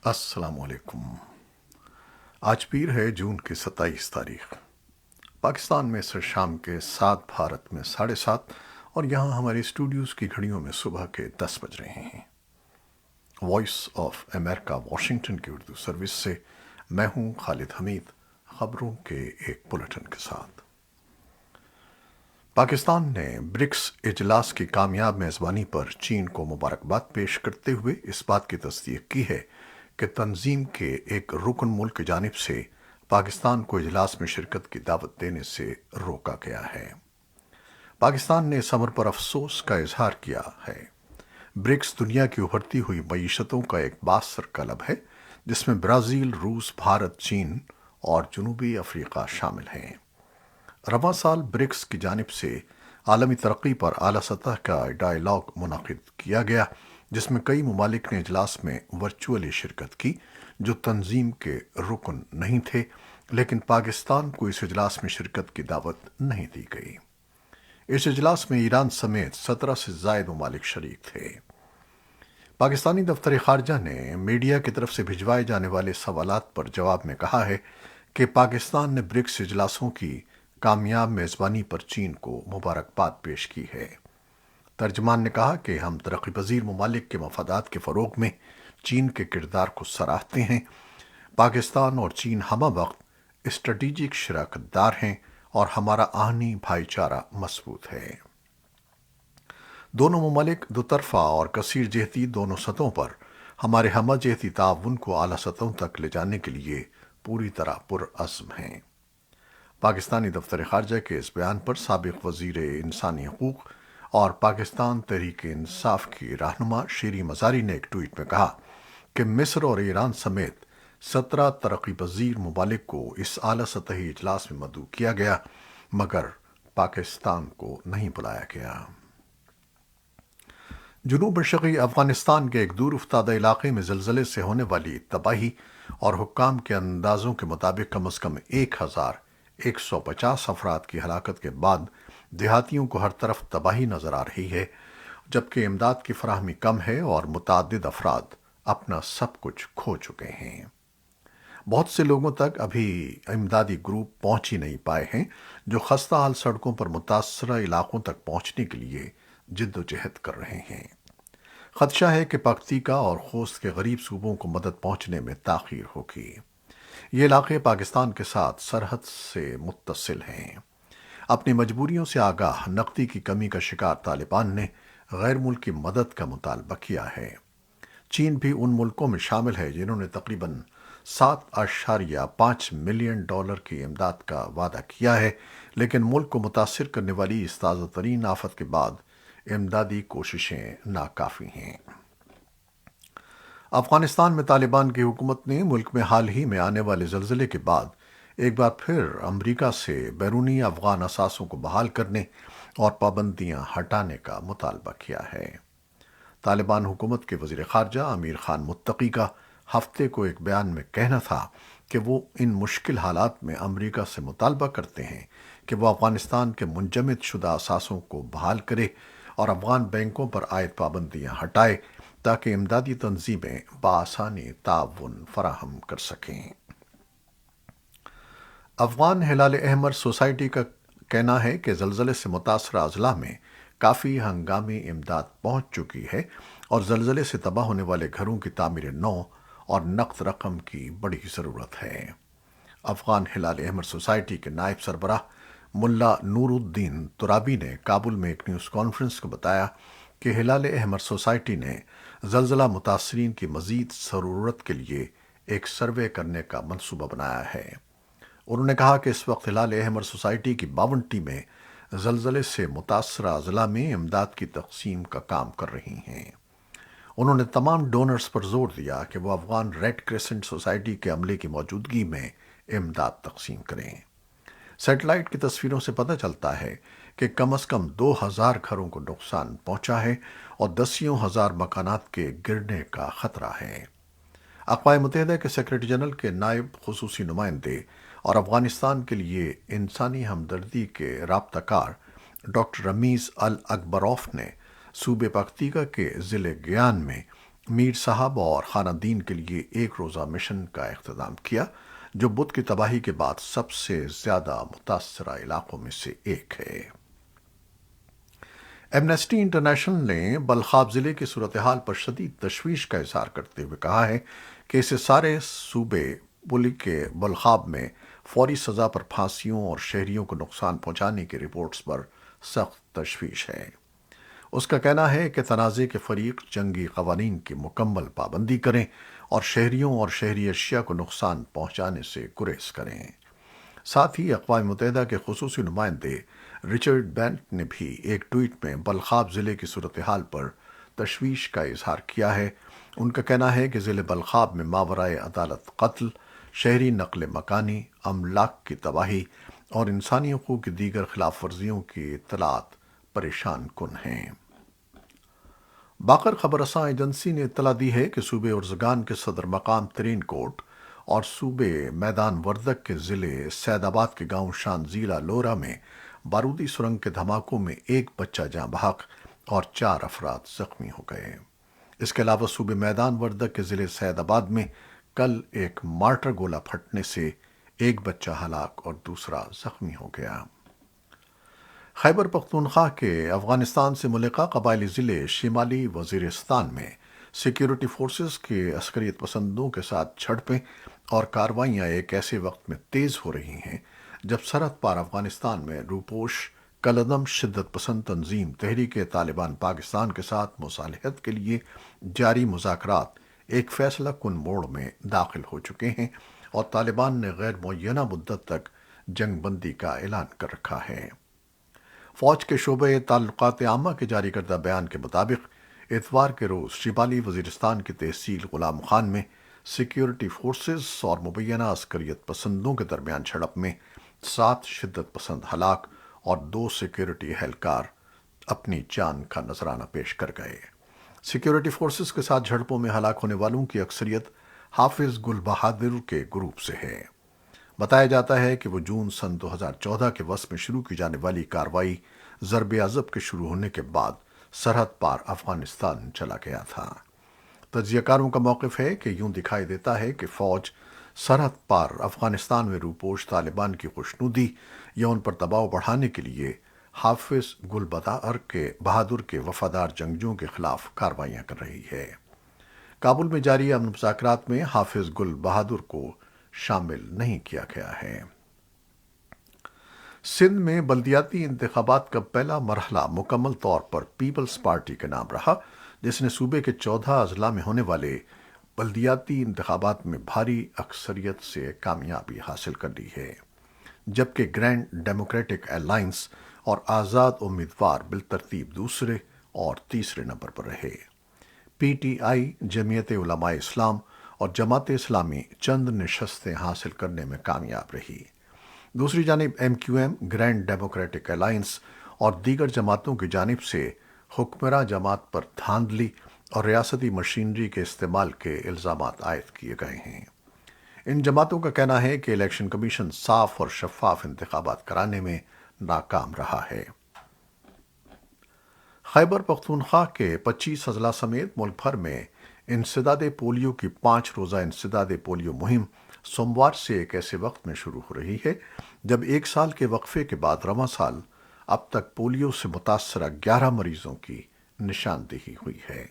السلام علیکم۔ آج پیر ہے جون کی 27 تاریخ۔ پاکستان میں سر شام کے 7، بھارت میں 7:30، اور یہاں ہمارے اسٹوڈیوز کی گھڑیوں میں صبح کے 10 بج رہے ہیں۔ وائس آف امریکہ واشنگٹن کی اردو سروس سے میں ہوں خالد حمید، خبروں کے ایک بلٹن کے ساتھ۔ پاکستان نے برکس اجلاس کی کامیاب میزبانی پر چین کو مبارکباد پیش کرتے ہوئے اس بات کی تصدیق کی ہے کہ تنظیم کے ایک رکن ملک کی جانب سے پاکستان کو اجلاس میں شرکت کی دعوت دینے سے روکا گیا ہے۔ پاکستان نے اس امر پر افسوس کا اظہار کیا ہے۔ برکس دنیا کی ابھرتی ہوئی معیشتوں کا ایک بااثر کلب ہے، جس میں برازیل، روس، بھارت، چین اور جنوبی افریقہ شامل ہیں۔ رواں سال برکس کی جانب سے عالمی ترقی پر اعلیٰ سطح کا ڈائیلاگ منعقد کیا گیا، جس میں کئی ممالک نے اجلاس میں ورچوئلی شرکت کی جو تنظیم کے رکن نہیں تھے، لیکن پاکستان کو اس اجلاس میں شرکت کی دعوت نہیں دی گئی۔ اس اجلاس میں ایران سمیت 17 سے زائد ممالک شریک تھے۔ پاکستانی دفتر خارجہ نے میڈیا کی طرف سے بھجوائے جانے والے سوالات پر جواب میں کہا ہے کہ پاکستان نے برکس اجلاسوں کی کامیاب میزبانی پر چین کو مبارکباد پیش کی ہے۔ ترجمان نے کہا کہ ہم ترقی پذیر ممالک کے مفادات کے فروغ میں چین کے کردار کو سراہتے ہیں۔ پاکستان اور چین ہمہ وقت اسٹریٹجک شراکت دار ہیں اور ہمارا آہنی بھائی چارہ مضبوط ہے۔ دونوں ممالک دو طرفہ اور کثیر جہتی دونوں سطحوں پر ہمارے ہمہ جہتی تعاون کو اعلیٰ سطحوں تک لے جانے کے لیے پوری طرح پرعزم ہیں۔ پاکستانی دفتر خارجہ کے اس بیان پر سابق وزیر انسانی حقوق اور پاکستان تحریک انصاف کی رہنما شیریں مزاری نے ایک ٹویٹ میں کہا کہ مصر اور ایران سمیت 17 ترقی پذیر ممالک کو اس اعلیٰ سطحی اجلاس میں مدعو کیا گیا، مگر پاکستان کو نہیں بلایا گیا۔ جنوب مشرقی افغانستان کے ایک دور افتادہ علاقے میں زلزلے سے ہونے والی تباہی اور حکام کے اندازوں کے مطابق کم از کم 1150 افراد کی ہلاکت کے بعد دیہاتیوں کو ہر طرف تباہی نظر آ رہی ہے، جبکہ امداد کی فراہمی کم ہے اور متعدد افراد اپنا سب کچھ کھو چکے ہیں۔ بہت سے لوگوں تک ابھی امدادی گروپ پہنچ ہی نہیں پائے ہیں، جو خستہ حال سڑکوں پر متاثرہ علاقوں تک پہنچنے کے لیے جد و جہد کر رہے ہیں۔ خدشہ ہے کہ پکتیکا اور خوست کے غریب صوبوں کو مدد پہنچنے میں تاخیر ہوگی۔ یہ علاقے پاکستان کے ساتھ سرحد سے متصل ہیں۔ اپنی مجبوریوں سے آگاہ نقدی کی کمی کا شکار طالبان نے غیر ملکی مدد کا مطالبہ کیا ہے۔ چین بھی ان ملکوں میں شامل ہے جنہوں نے تقریباً $7.5 ملین کی امداد کا وعدہ کیا ہے، لیکن ملک کو متاثر کرنے والی اس تازہ ترین آفت کے بعد امدادی کوششیں ناکافی ہیں۔ افغانستان میں طالبان کی حکومت نے ملک میں حال ہی میں آنے والے زلزلے کے بعد ایک بار پھر امریکہ سے بیرونی افغان اثاثوں کو بحال کرنے اور پابندیاں ہٹانے کا مطالبہ کیا ہے۔ طالبان حکومت کے وزیر خارجہ امیر خان متقی کا ہفتے کو ایک بیان میں کہنا تھا کہ وہ ان مشکل حالات میں امریکہ سے مطالبہ کرتے ہیں کہ وہ افغانستان کے منجمد شدہ اثاثوں کو بحال کرے اور افغان بینکوں پر عائد پابندیاں ہٹائے تاکہ امدادی تنظیمیں بآسانی تعاون فراہم کر سکیں۔ افغان ہلال احمر سوسائٹی کا کہنا ہے کہ زلزلے سے متاثرہ اضلاع میں کافی ہنگامی امداد پہنچ چکی ہے اور زلزلے سے تباہ ہونے والے گھروں کی تعمیر نو اور نقد رقم کی بڑی ضرورت ہے۔ افغان ہلال احمر سوسائٹی کے نائب سربراہ ملا نور الدین ترابی نے کابل میں ایک نیوز کانفرنس کو بتایا کہ ہلال احمر سوسائٹی نے زلزلہ متاثرین کی مزید ضرورت کے لیے ایک سروے کرنے کا منصوبہ بنایا ہے۔ انہوں نے کہا کہ اس وقت ہلال احمر سوسائٹی کی 52 ٹیمیں زلزلے سے متاثرہ اضلاع میں امداد کی تقسیم کا کام کر رہی ہیں۔ انہوں نے تمام ڈونرز پر زور دیا کہ وہ افغان ریڈ کریسنٹ سوسائٹی کے عملے کی موجودگی میں امداد تقسیم کریں۔ سیٹلائٹ کی تصویروں سے پتہ چلتا ہے کہ کم از کم 2000 گھروں کو نقصان پہنچا ہے اور دسیوں ہزار مکانات کے گرنے کا خطرہ ہے۔ اقوام متحدہ کے سیکریٹری جنرل کے نائب خصوصی نمائندے اور افغانستان کے لیے انسانی ہمدردی کے رابطہ کار ڈاکٹر رمیز الاکبروف نے صوبے پکتیکا کے ضلع گیان میں میر صاحب اور خاندین کے لیے ایک روزہ مشن کا اختتام کیا جو بدھ کی تباہی کے بعد سب سے زیادہ متاثرہ علاقوں میں سے ایک ہے۔ ایمنسٹی انٹرنیشنل نے بلخاب ضلع کی صورتحال پر شدید تشویش کا اظہار کرتے ہوئے کہا ہے کہ اسے سارے صوبے پولی کے بلخاب میں فوری سزا پر پھانسیوں اور شہریوں کو نقصان پہنچانے کی رپورٹس پر سخت تشویش ہے۔ اس کا کہنا ہے کہ تنازع کے فریق جنگی قوانین کی مکمل پابندی کریں اور شہریوں اور شہری اشیاء کو نقصان پہنچانے سے گریز کریں۔ ساتھ ہی اقوام متحدہ کے خصوصی نمائندے رچرڈ بینٹ نے بھی ایک ٹویٹ میں بلخاب ضلع کی صورتحال پر تشویش کا اظہار کیا ہے۔ ان کا کہنا ہے کہ ضلع بلخاب میں ماورائے عدالت قتل، شہری نقل مکانی، املاک کی تباہی اور انسانی حقوق کی دیگر خلاف ورزیوں کی اطلاعات پریشان کن ہیں۔ باقر خبر رساں ایجنسی نے اطلاع دی ہے کہ صوبے ارزگان کے صدر مقام ترین کوٹ اور صوبے میدان وردک کے ضلع سید آباد کے گاؤں شانزیلہ لورا میں بارودی سرنگ کے دھماکوں میں ایک بچہ جاں بحق اور 4 افراد زخمی ہو گئے۔ اس کے علاوہ صوبے میدان وردک کے ضلع سید آباد میں کل ایک مارٹر گولہ پھٹنے سے ایک بچہ ہلاک اور دوسرا زخمی ہو گیا۔ خیبر پختونخوا کے افغانستان سے ملحقہ قبائلی ضلع شمالی وزیرستان میں سیکیورٹی فورسز کے عسکریت پسندوں کے ساتھ جھڑپیں اور کارروائیاں ایک ایسے وقت میں تیز ہو رہی ہیں جب سرحد پار افغانستان میں روپوش کالعدم شدت پسند تنظیم تحریک طالبان پاکستان کے ساتھ مصالحت کے لیے جاری مذاکرات ایک فیصلہ کن موڑ میں داخل ہو چکے ہیں اور طالبان نے غیر معینہ مدت تک جنگ بندی کا اعلان کر رکھا ہے۔ فوج کے شعبۂ تعلقات عامہ کے جاری کردہ بیان کے مطابق اتوار کے روز شمالی وزیرستان کی تحصیل غلام خان میں سیکیورٹی فورسز اور مبینہ عسکریت پسندوں کے درمیان جھڑپ میں 7 شدت پسند ہلاک اور 2 سیکیورٹی اہلکار اپنی جان کا نذرانہ پیش کر گئے۔ سیکیورٹی فورسز کے ساتھ جھڑپوں میں ہلاک ہونے والوں کی اکثریت حافظ گل بہادر کے گروپ سے ہے۔ بتایا جاتا ہے کہ وہ جون سن 2014 کے وسط میں شروع کی جانے والی کارروائی ضرب عضب کے شروع ہونے کے بعد سرحد پار افغانستان چلا گیا تھا۔ تجزیہ کاروں کا موقف ہے کہ یوں دکھائی دیتا ہے کہ فوج سرحد پار افغانستان میں روپوش طالبان کی خوشنودی یا ان پر دباؤ بڑھانے کے لیے حافظ گل بہادر کے وفادار جنگجوؤں کے خلاف کارروائیاں کر رہی ہے۔ کابل میں جاری امن مذاکرات میں حافظ گل بہادر کو شامل نہیں کیا گیا ہے۔ سندھ میں بلدیاتی انتخابات کا پہلا مرحلہ مکمل طور پر پیپلز پارٹی کے نام رہا، جس نے صوبے کے 14 اضلاع میں ہونے والے بلدیاتی انتخابات میں بھاری اکثریت سے کامیابی حاصل کر لی ہے، جبکہ گرینڈ ڈیموکریٹک الائنس اور آزاد امیدوار بالترتیب دوسرے اور تیسرے نمبر پر رہے۔ پی ٹی آئی، جمعیت علماء اسلام اور جماعت اسلامی چند نشستیں حاصل کرنے میں کامیاب رہی۔ دوسری جانب ایم کیو ایم، گرینڈ ڈیموکریٹک الائنس اور دیگر جماعتوں کی جانب سے حکمراں جماعت پر دھاندلی اور ریاستی مشینری کے استعمال کے الزامات عائد کیے گئے ہیں۔ ان جماعتوں کا کہنا ہے کہ الیکشن کمیشن صاف اور شفاف انتخابات کرانے میں ناکام رہا ہے۔ خیبر پختونخوا کے 25 اضلاع سمیت ملک بھر میں انسداد پولیو کی 5 روزہ انسداد پولیو مہم سوموار سے ایک ایسے وقت میں شروع ہو رہی ہے جب 1 سال کے وقفے کے بعد رواں سال اب تک پولیو سے متاثرہ 11 مریضوں کی نشاندہی ہوئی ہے۔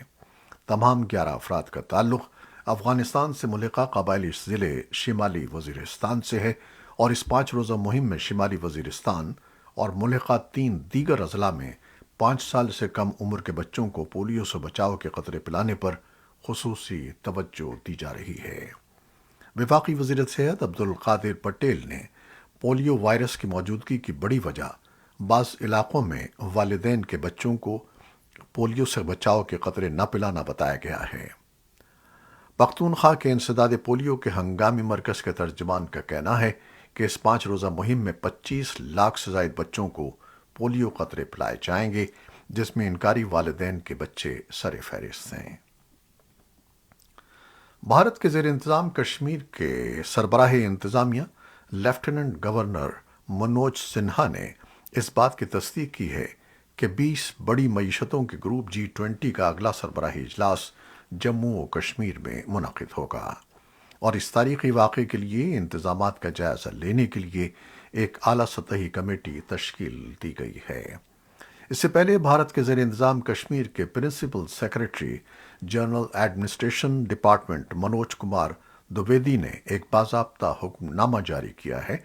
تمام 11 افراد کا تعلق افغانستان سے ملحقہ قبائلی ضلع شمالی وزیرستان سے ہے اور اس 5 روزہ مہم میں شمالی وزیرستان اور ملحقہ 3 دیگر اضلاع میں 5 سال سے کم عمر کے بچوں کو پولیو سے بچاؤ کے قطرے پلانے پر خصوصی توجہ دی جا رہی ہے۔ وفاقی وزیر صحت عبدالقادر پٹیل نے پولیو وائرس کی موجودگی کی بڑی وجہ بعض علاقوں میں والدین کے بچوں کو پولیو سے بچاؤ کے قطرے نہ پلانا بتایا گیا ہے۔ پختونخوا کے انسداد پولیو کے ہنگامی مرکز کے ترجمان کا کہنا ہے کہ اس 5 روزہ مہم میں 25 لاکھ سے زائد بچوں کو پولیو قطرے پلائے جائیں گے، جس میں انکاری والدین کے بچے سر فہرست ہیں۔ بھارت کے زیر انتظام کشمیر کے سربراہ انتظامیہ لیفٹیننٹ گورنر منوج سنہا نے اس بات کی تصدیق کی ہے کہ 20 بڑی معیشتوں کے گروپ G20 کا اگلا سربراہی اجلاس جموں و کشمیر میں منعقد ہوگا اور اس تاریخی واقعے کے لیے انتظامات کا جائزہ لینے کے لیے ایک اعلیٰ سطحی کمیٹی تشکیل دی گئی ہے۔ اس سے پہلے بھارت کے زیر انتظام کشمیر کے principal secretary general administration department Manoj Kumar Dwivedi نے ایک باضابطہ حکم نامہ جاری کیا ہے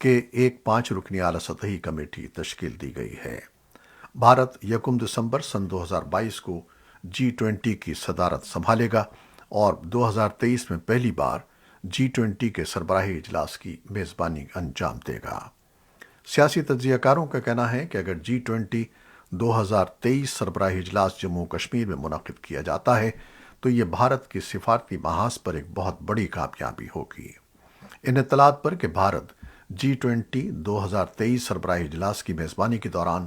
کہ ایک 5 رکنی اعلیٰ سطحی کمیٹی تشکیل دی گئی ہے۔ بھارت 1 دسمبر سن 2022 کو G20 کی صدارت سنبھالے گا اور 2023 میں پہلی بار G20 کے سربراہی اجلاس کی میزبانی انجام دے گا۔ سیاسی تجزیہ کاروں کا کہنا ہے کہ اگر G20 2023 سربراہی اجلاس جموں کشمیر میں منعقد کیا جاتا ہے تو یہ بھارت کی سفارتی محاذ پر ایک بہت بڑی کامیابی ہوگی۔ ان اطلاعات پر کہ بھارت G20 2023 سربراہی اجلاس کی میزبانی کے دوران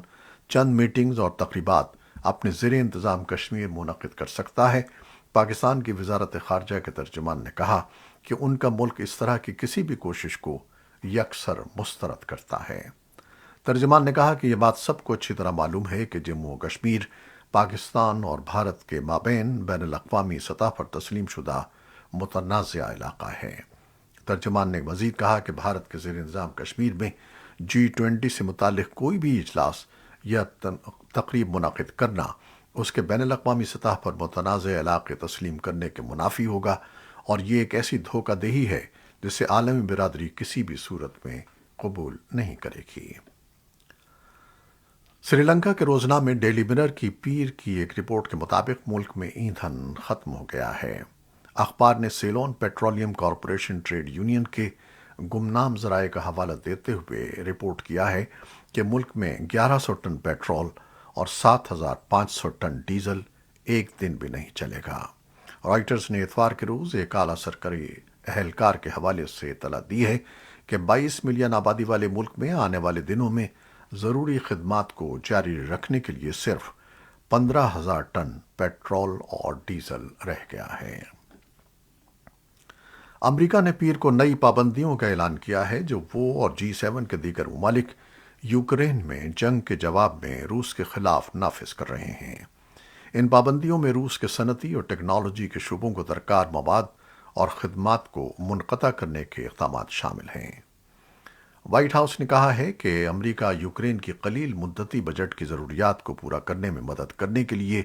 چند میٹنگز اور تقریبات اپنے زیر انتظام کشمیر منعقد کر سکتا ہے، پاکستان کی وزارت خارجہ کے ترجمان نے کہا کہ ان کا ملک اس طرح کی کسی بھی کوشش کو یکسر مسترد کرتا ہے۔ ترجمان نے کہا کہ یہ بات سب کو اچھی طرح معلوم ہے کہ جموں و کشمیر پاکستان اور بھارت کے مابین بین الاقوامی سطح پر تسلیم شدہ متنازع علاقہ ہے۔ ترجمان نے مزید کہا کہ بھارت کے زیر انتظام کشمیر میں G20 سے متعلق کوئی بھی اجلاس یا تقریب منعقد کرنا اس کے بین الاقوامی سطح پر متنازع علاقے تسلیم کرنے کے منافی ہوگا اور یہ ایک ایسی دھوکہ دہی ہے جسے عالمی برادری کسی بھی صورت میں قبول نہیں کرے گی۔ سری لنکا کے روزنامے ڈیلی مرر کی پیر کی ایک رپورٹ کے مطابق ملک میں ایندھن ختم ہو گیا ہے۔ اخبار نے سیلون پیٹرولیم کارپوریشن ٹریڈ یونین کے گمنام ذرائع کا حوالہ دیتے ہوئے رپورٹ کیا ہے کہ ملک میں 1100 ٹن پیٹرول اور 7500 ٹن ڈیزل ایک دن بھی نہیں چلے گا۔ رائٹرز نے اتوار کے روز ایک اعلیٰ سرکاری اہلکار کے حوالے سے اطلاع دی ہے کہ 22 ملین آبادی والے ملک میں آنے والے دنوں میں ضروری خدمات کو جاری رکھنے کے لیے صرف 15,000 ٹن پیٹرول اور ڈیزل رہ گیا ہے۔ امریکہ نے پیر کو نئی پابندیوں کا اعلان کیا ہے جو وہ اور G7 کے دیگر ممالک یوکرین میں جنگ کے جواب میں روس کے خلاف نافذ کر رہے ہیں۔ ان پابندیوں میں روس کے صنعتی اور ٹیکنالوجی کے شعبوں کو درکار مواد اور خدمات کو منقطع کرنے کے اقدامات شامل ہیں۔ وائٹ ہاؤس نے کہا ہے کہ امریکہ یوکرین کی قلیل مدتی بجٹ کی ضروریات کو پورا کرنے میں مدد کرنے کے لیے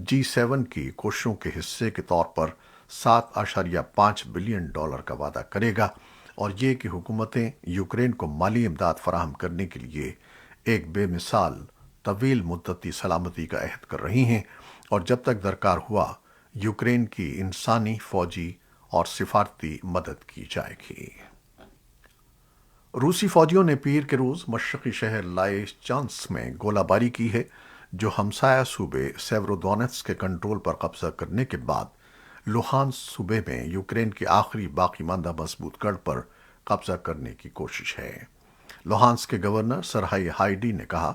G7 کی کوششوں کے حصے کے طور پر $7.5 بلین کا وعدہ کرے گا اور یہ کہ حکومتیں یوکرین کو مالی امداد فراہم کرنے کے لیے ایک بے مثال طویل مدتی سلامتی کا عہد کر رہی ہیں اور جب تک درکار ہوا یوکرین کی انسانی، فوجی اور سفارتی مدد کی جائے گی۔ روسی فوجیوں نے پیر کے روز مشرقی شہر لائچانسک میں گولہ باری کی ہے جو ہمسایہ صوبے سیورودونیٹسک کے کنٹرول پر قبضہ کرنے کے بعد لوہانسک صوبے میں یوکرین کی آخری باقی ماندہ مضبوط گڑھ پر قبضہ کرنے کی کوشش ہے۔ لوہانسک کے گورنر سرہائی ہائیڈی نے کہا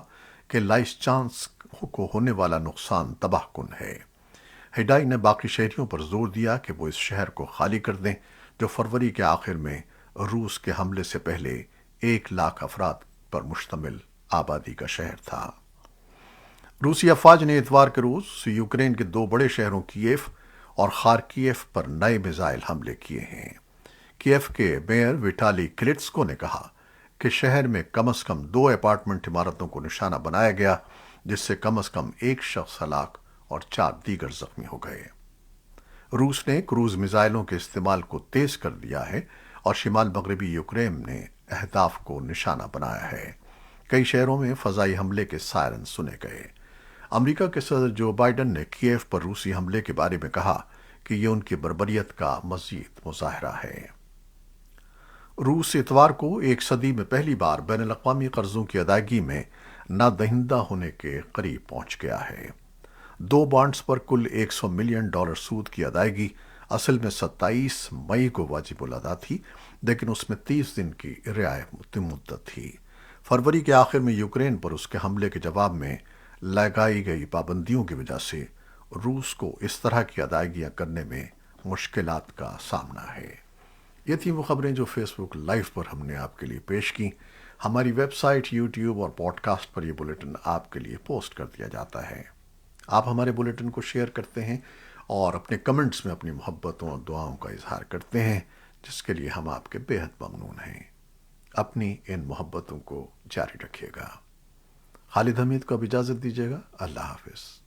کہ لائچانسک کو ہونے والا نقصان تباہ کن ہے۔ ہیڈائی نے باقی شہریوں پر زور دیا کہ وہ اس شہر کو خالی کر دیں جو فروری کے آخر میں روس کے حملے سے پہلے 1,00,000 افراد پر مشتمل آبادی کا شہر تھا۔ روسی افواج نے اتوار کے روز یوکرین کے 2 بڑے شہروں کیف اور خارکیف پر نئے میزائل حملے کیے ہیں۔ کیف کے میئر ویٹالی کلیٹسکو نے کہا کہ شہر میں کم از کم 2 اپارٹمنٹ عمارتوں کو نشانہ بنایا گیا جس سے کم از کم 1 شخص ہلاک اور 4 دیگر زخمی ہو گئے۔ روس نے کروز میزائلوں کے استعمال کو تیز کر دیا ہے اور شمال مغربی یوکرین نے اہداف کو نشانہ بنایا ہے۔ کئی شہروں میں فضائی حملے کے سائرن سنے گئے۔ امریکہ کے صدر جو بائیڈن نے کیف پر روسی حملے کے بارے میں کہا کہ یہ ان کی بربریت کا مزید مظاہرہ ہے۔ روس اتوار کو 1 صدی میں پہلی بار بین الاقوامی قرضوں کی ادائیگی میں نادہندہ ہونے کے قریب پہنچ گیا ہے۔ 2 بانڈز پر کل $100 ملین سود کی ادائیگی اصل میں 27 مئی کو واجب الادا تھی لیکن اس میں 30 دن کی رعایت مدت تھی۔ فروری کے آخر میں یوکرین پر اس کے حملے کے جواب میں لگائی گئی پابندیوں کی وجہ سے روس کو اس طرح کی ادائیگیاں کرنے میں مشکلات کا سامنا ہے۔ یہ تھیں وہ خبریں جو فیس بک لائیو پر ہم نے آپ کے لیے پیش کی۔ ہماری ویب سائٹ، یوٹیوب اور پوڈ کاسٹ پر یہ بلیٹن آپ کے لیے پوسٹ کر دیا جاتا ہے۔ آپ ہمارے بلیٹن کو شیئر کرتے ہیں اور اپنے کمنٹس میں اپنی محبتوں اور دعاؤں کا اظہار کرتے ہیں، جس کے لیے ہم آپ کے بے حد ممنون ہیں۔ اپنی ان محبتوں کو جاری رکھیے گا۔ خالد حمید کو اب اجازت دیجیے گا۔ اللہ حافظ۔